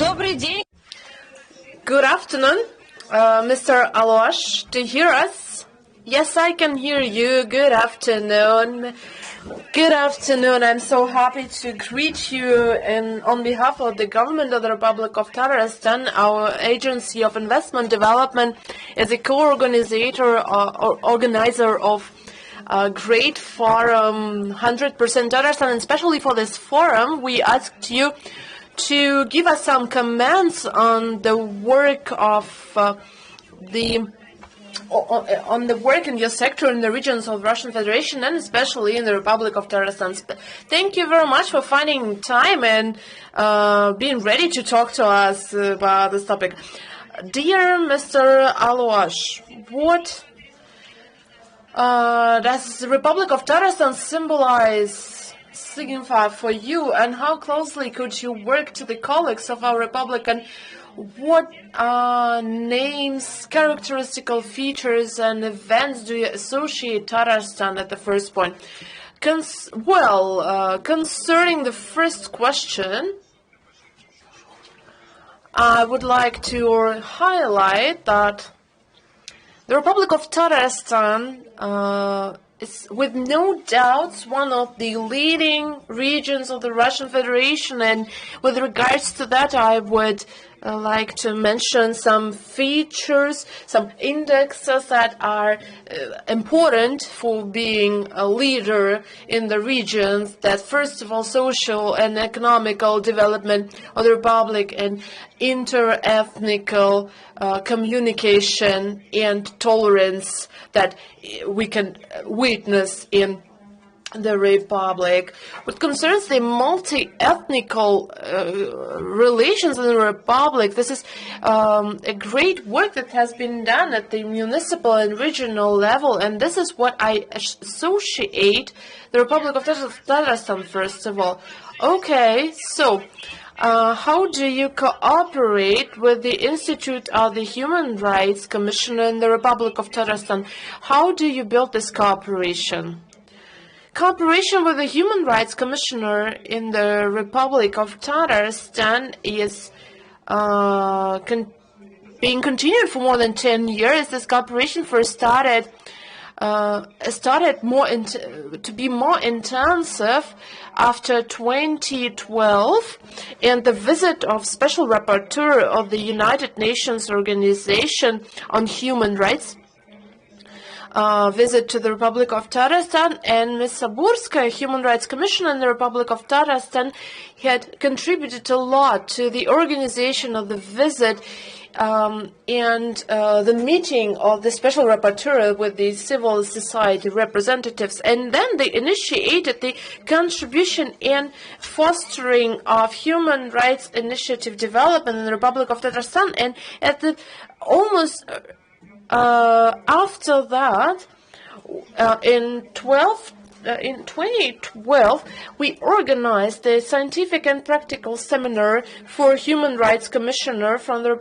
Добрый день. Good afternoon, Mr. Aluash. Do you hear us? Yes, I can hear you. Good afternoon. Good afternoon. I'm so happy to greet you on behalf of the government of the Republic of Tatarstan. Our Agency of Investment Development is a co-organizer of a great forum, 100% Tatarstan, and especially for this forum, we asked you to give us some comments on the work of on the work in your sector in the regions of Russian Federation and especially in the Republic of Tatarstan. Thank you very much for finding time and being ready to talk to us about this topic. Dear Mr. Aluash, what does the Republic of Tatarstan signify for you, and how closely could you work to the colleagues of our Republic, and what names, characteristical features and events do you associate Tatarstan at the first point? Concerning the first question, I would like to highlight that the Republic of Tatarstan is with no doubts one of the leading regions of the Russian Federation, and with regards to that I would like to mention some features, some indexes that are important for being a leader in the regions. That first of all, social and economical development of the Republic and inter-ethnical communication and tolerance that we can witness in the Republic. What concerns the multi-ethnical relations in the Republic, this is a great work that has been done at the municipal and regional level, and this is what I associate the Republic of Tatarstan first of all. Okay, so how do you cooperate with the Institute of the Human Rights Commissioner in the Republic of Tatarstan? How do you build this cooperation? Cooperation with the Human Rights Commissioner in the Republic of Tatarstan is being continued for more than 10 years. This cooperation first started to be more intensive after 2012 and the visit of Special Rapporteur of the United Nations Organization on Human Rights visit to the Republic of Tatarstan, and Ms. Saburskaya, Human Rights Commissioner in the Republic of Tatarstan, had contributed a lot to the organization of the visit and the meeting of the Special Rapporteur with the civil society representatives, and then they initiated the contribution in fostering of human rights initiative development in the Republic of Tatarstan, and at the almost after that, in 2012, we organized a scientific and practical seminar for Human Rights Commissioner from the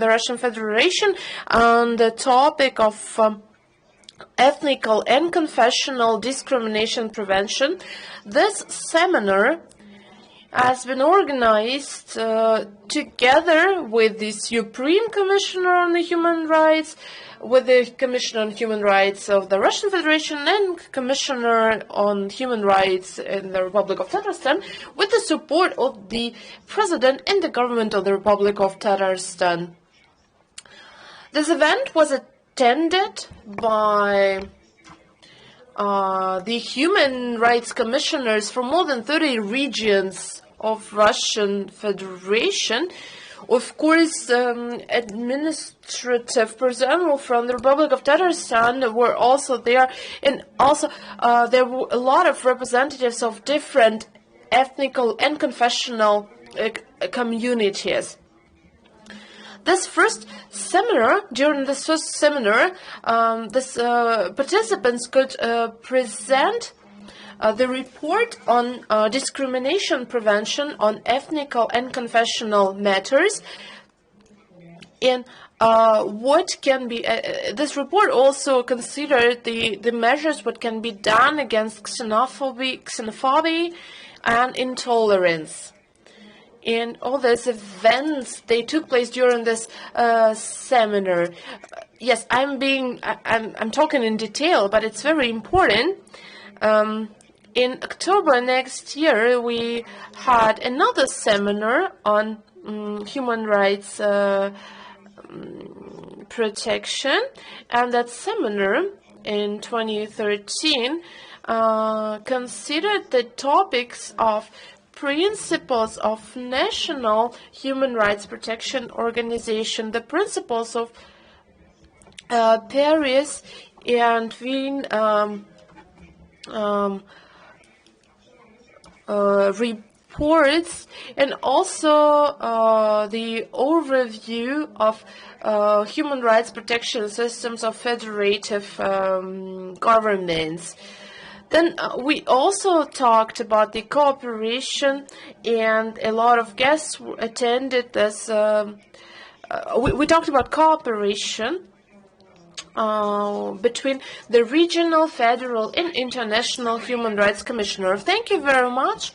Russian Federation on the topic of ethnical and confessional discrimination prevention. This seminar has been organized together with the Supreme Commissioner on the Human Rights, with the Commissioner on Human Rights of the Russian Federation and Commissioner on Human Rights in the Republic of Tatarstan, with the support of the President and the government of the Republic of Tatarstan. This event was attended by the Human Rights Commissioners from more than 30 regions of Russian Federation. Of course, administrative personnel from the Republic of Tatarstan were also there, and also there were a lot of representatives of different ethnical and confessional communities. During this first seminar, participants could present the report on discrimination prevention on ethnical and confessional matters, and what can be this report also considered the measures what can be done against xenophobia and intolerance. And all these events, they took place during this seminar. Yes, I'm talking in detail, but it's very important. In October next year, we had another seminar on human rights protection, and that seminar in 2013 considered the topics of principles of National Human Rights Protection Organization, the principles of Paris and Wien reports, and also the overview of human rights protection systems of federative governments. Then we also talked about the cooperation, and a lot of guests attended this. We talked about cooperation between the regional, federal, and international human rights commissioner. Thank you very much.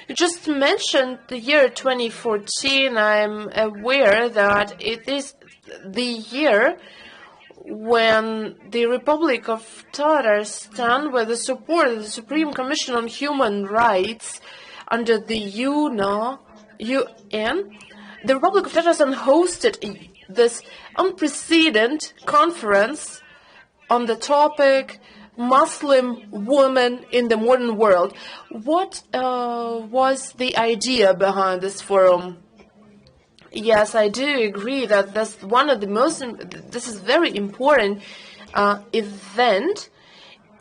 You just mentioned the year 2014. I'm aware that it is the year when the Republic of Tatarstan, with the support of the Supreme Commission on Human Rights under the UN, the Republic of Tatarstan hosted this unprecedented conference on the topic Muslim women in the modern world. What was the idea behind this forum? Yes, I do agree that that's one of the this is very important event,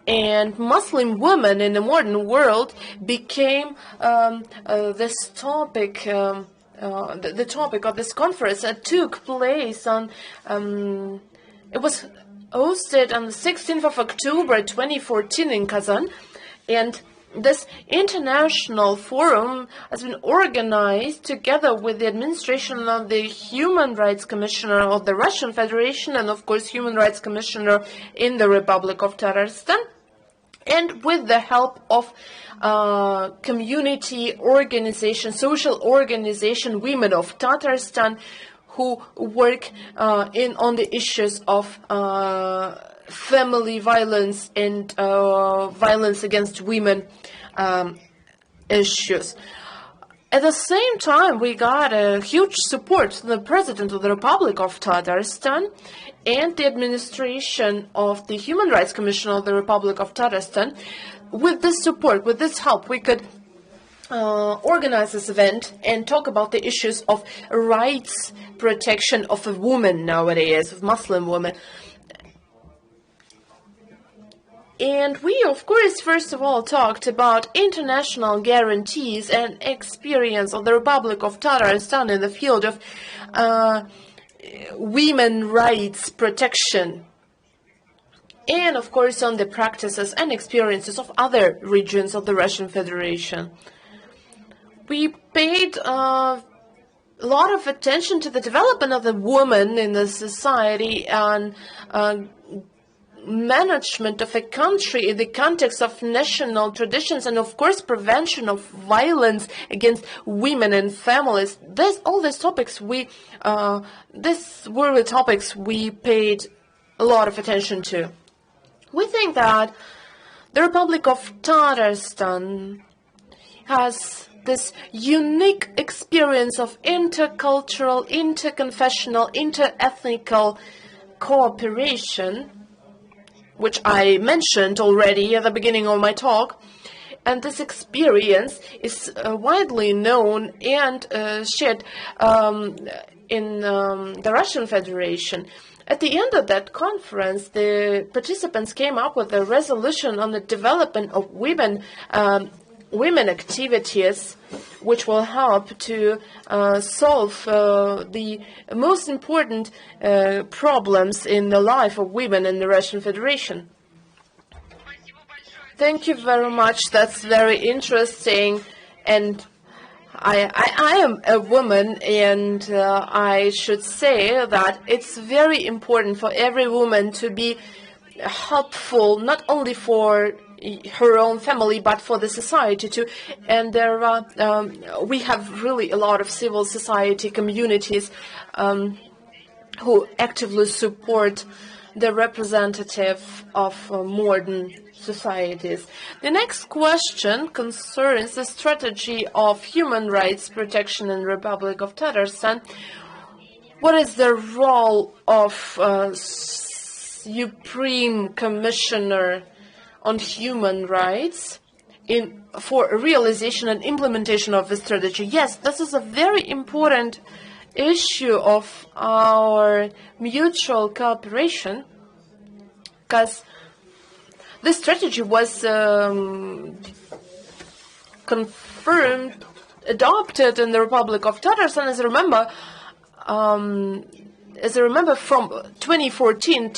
and Muslim women in the modern world became this topic, the topic of this conference that took place on, it was hosted on the 16th of October 2014 in Kazan, and this international forum has been organized together with the administration of the Human Rights Commissioner of the Russian Federation and, of course, Human Rights Commissioner in the Republic of Tatarstan, and with the help of community organization, social organization, Women of Tatarstan, who work on the issues of family violence and violence against women issues. At the same time, we got a huge support from the President of the Republic of Tatarstan and the administration of the Human Rights Commission of the Republic of Tatarstan. With this support, with this help, we could organize this event and talk about the issues of rights protection of a woman nowadays, of Muslim women. And we, of course, first of all talked about international guarantees and experience of the Republic of Tatarstan in the field of women rights protection. And, of course, on the practices and experiences of other regions of the Russian Federation. We paid a lot of attention to the development of the woman in the society and management of a country in the context of national traditions and, of course, prevention of violence against women and families. All these topics these were the topics we paid a lot of attention to. We think that the Republic of Tatarstan has this unique experience of intercultural, interconfessional, interethnical cooperation, which I mentioned already at the beginning of my talk. And this experience is widely known and shared in the Russian Federation. At the end of that conference, the participants came up with a resolution on the development of women activities, which will help to solve the most important problems in the life of women in the Russian Federation. Thank you very much. That's very interesting. And I am a woman, and I should say that it's very important for every woman to be helpful, not only for her own family, but for the society too. And there are we have really a lot of civil society communities who actively support the representative of modern societies. The next question concerns the strategy of human rights protection in the Republic of Tatarstan. What is the role of Supreme Commissioner on Human Rights for realization and implementation of the strategy? Yes, this is a very important issue of our mutual cooperation, because this strategy was confirmed, adopted in the Republic of Tatarstan, as I remember, from 2014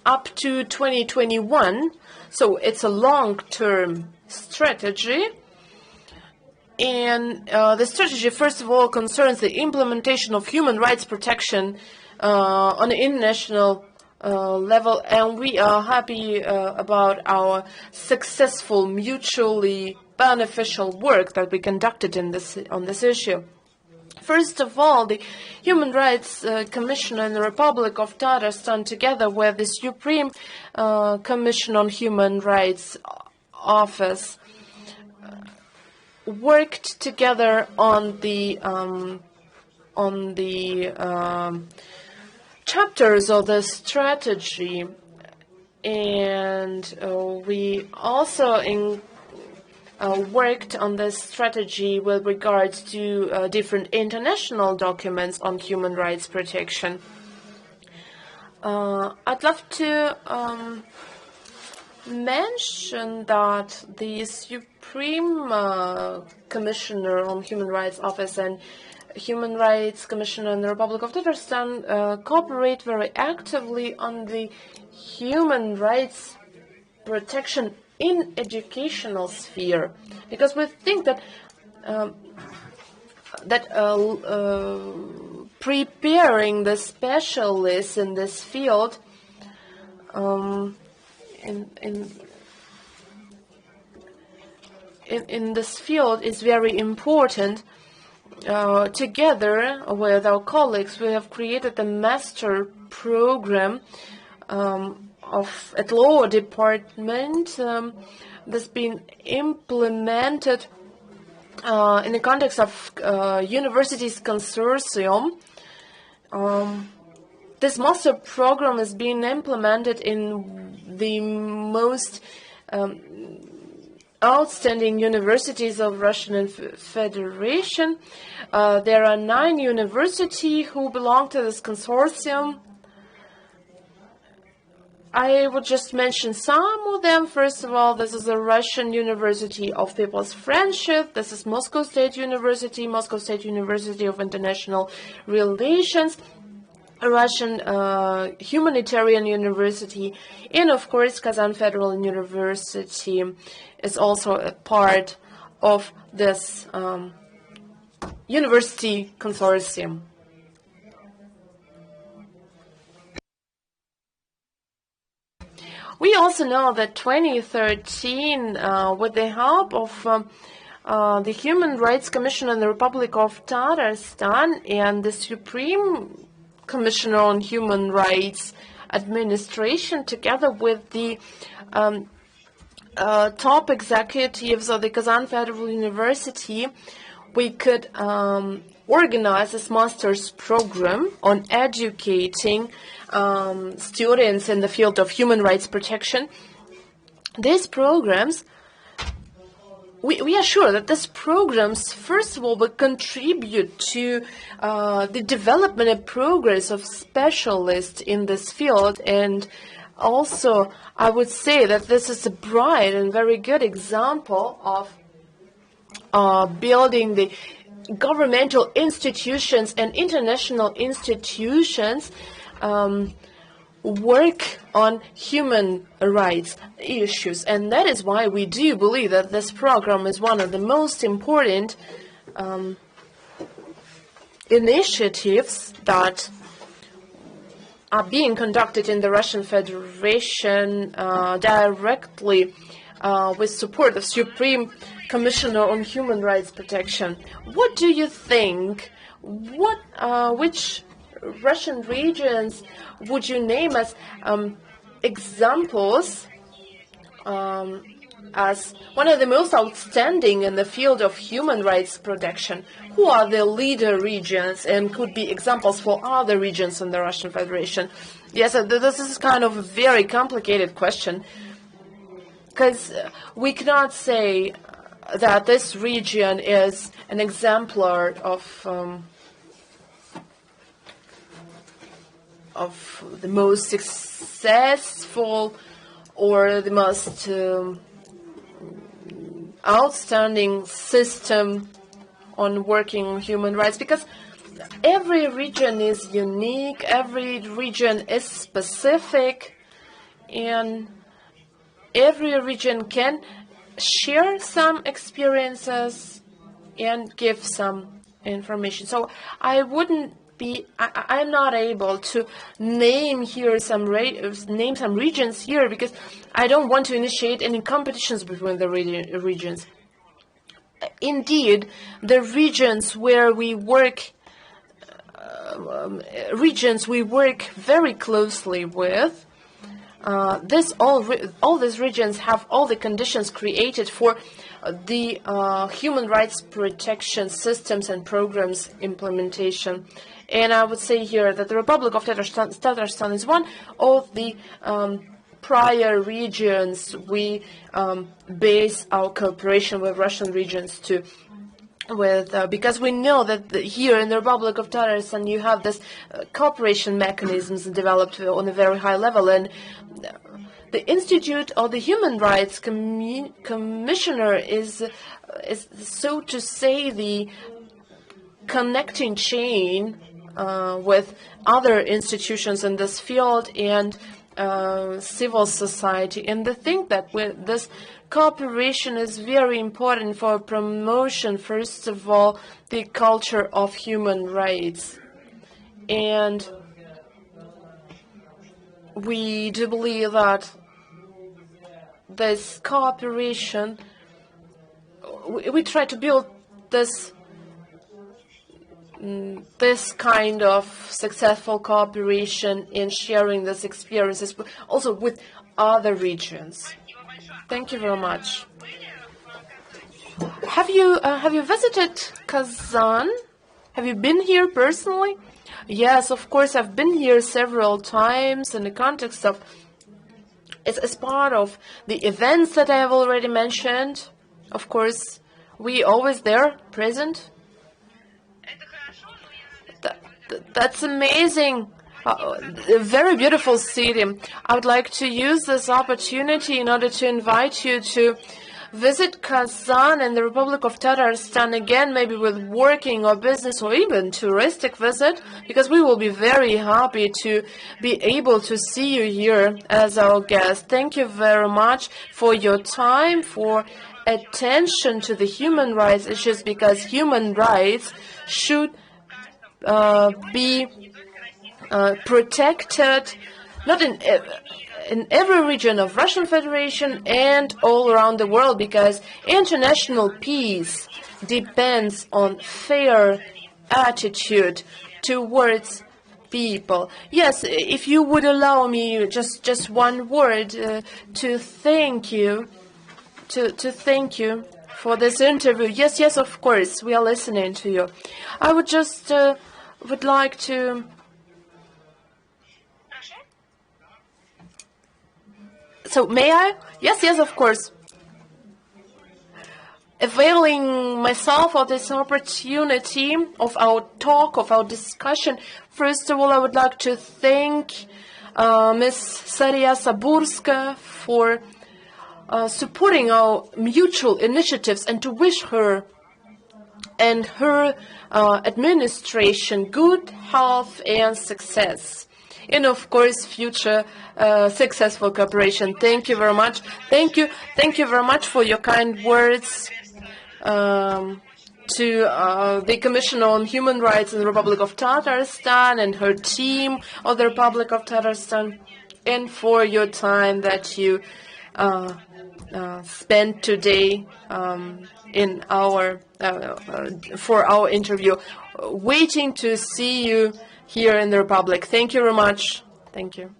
up to 2021. So it's a long-term strategy. And the strategy, first of all, concerns the implementation of human rights protection on an international level, and we are happy about our successful, mutually beneficial work that we conducted on this issue. First of all, the Human Rights Commission in the Republic of Tatarstan, together with the Supreme Commission on Human Rights Office, worked together on the chapters of the strategy, and we also worked on this strategy with regards to different international documents on human rights protection. I'd love to mention that the Supreme Commissioner on Human Rights Office and Human Rights Commissioner in the Republic of Tatarstan cooperate very actively on the human rights protection in educational sphere, because we think that preparing the specialists in this field in this field is very important. Together with our colleagues, we have created a master program at law department that's been implemented in the context of universities consortium. This master program is being implemented in the most outstanding universities of Russian Federation. There are 9 universities who belong to this consortium. I would just mention some of them. First of all, this is the Russian University of People's Friendship. This is Moscow State University, Moscow State University of International Relations, Russian Humanitarian University, and of course Kazan Federal University is also a part of this university consortium. We also know that 2013, with the help of the Human Rights Commission in the Republic of Tatarstan and the Supreme Commissioner on Human Rights Administration, together with the top executives of the Kazan Federal University, we could organize this master's program on educating students in the field of human rights protection. These programs, we are sure that these programs, first of all, will contribute to the development and progress of specialists in this field. And also, I would say that this is a bright and very good example of building the governmental institutions and international institutions work on human rights issues. And that is why we do believe that this program is one of the most important initiatives that are being conducted in the Russian Federation directly with support of Supreme Commissioner on Human Rights Protection. What do you think? Which Russian regions would you name as examples as one of the most outstanding in the field of human rights protection? Who are the leader regions and could be examples for other regions in the Russian Federation? Yes, this is kind of a very complicated question, because we cannot say that this region is an exemplar of the most successful or the most outstanding system on working on human rights, because every region is unique, every region is specific, and every region can share some experiences and give some information. So I'm not able to name here name some regions here, because I don't want to initiate any competitions between the regions. Indeed, the regions where we work, very closely with, all these regions have all the conditions created for the human rights protection systems and programs implementation. And I would say here that the Republic of Tatarstan is one of the prior regions we base our cooperation with Russian regions because we know that here in the Republic of Tatarstan you have this cooperation mechanisms developed on a very high level, and the Institute of the Human Rights Commissioner is so to say the connecting chain with other institutions in this field and civil society. And I think that this cooperation is very important for promotion, first of all, the culture of human rights. And we do believe that this cooperation, we try to build this kind of successful cooperation in sharing these experiences also with other regions. Thank you very much. Have you visited Kazan? Have you been here personally? Yes, of course, I've been here several times in the context of, as part of the events that I have already mentioned. Of course, we always there, present. That's amazing. A very beautiful city. I would like to use this opportunity in order to invite you to visit Kazan and the Republic of Tatarstan again, maybe with working or business or even touristic visit, because we will be very happy to be able to see you here as our guest. Thank you very much for your time, for attention to the human rights issues, because human rights should be protected, not in every region of Russian Federation and all around the world, because international peace depends on fair attitude towards people. Yes, if you would allow me just one word to thank you, to thank you for this interview. Yes, of course, we are listening to you. I would just would like to So may I? Yes, of course. Availing myself of this opportunity of our talk, of our discussion, first of all, I would like to thank Ms. Saria Saburska for supporting our mutual initiatives, and to wish her and her administration good health and success. And of course, future successful cooperation. Thank you very much. Thank you very much for your kind words to the Commissioner on Human Rights in the Republic of Tatarstan and her team of the Republic of Tatarstan, and for your time that you spent today in our for our interview. Waiting to see you here in the Republic. Thank you very much. Thank you.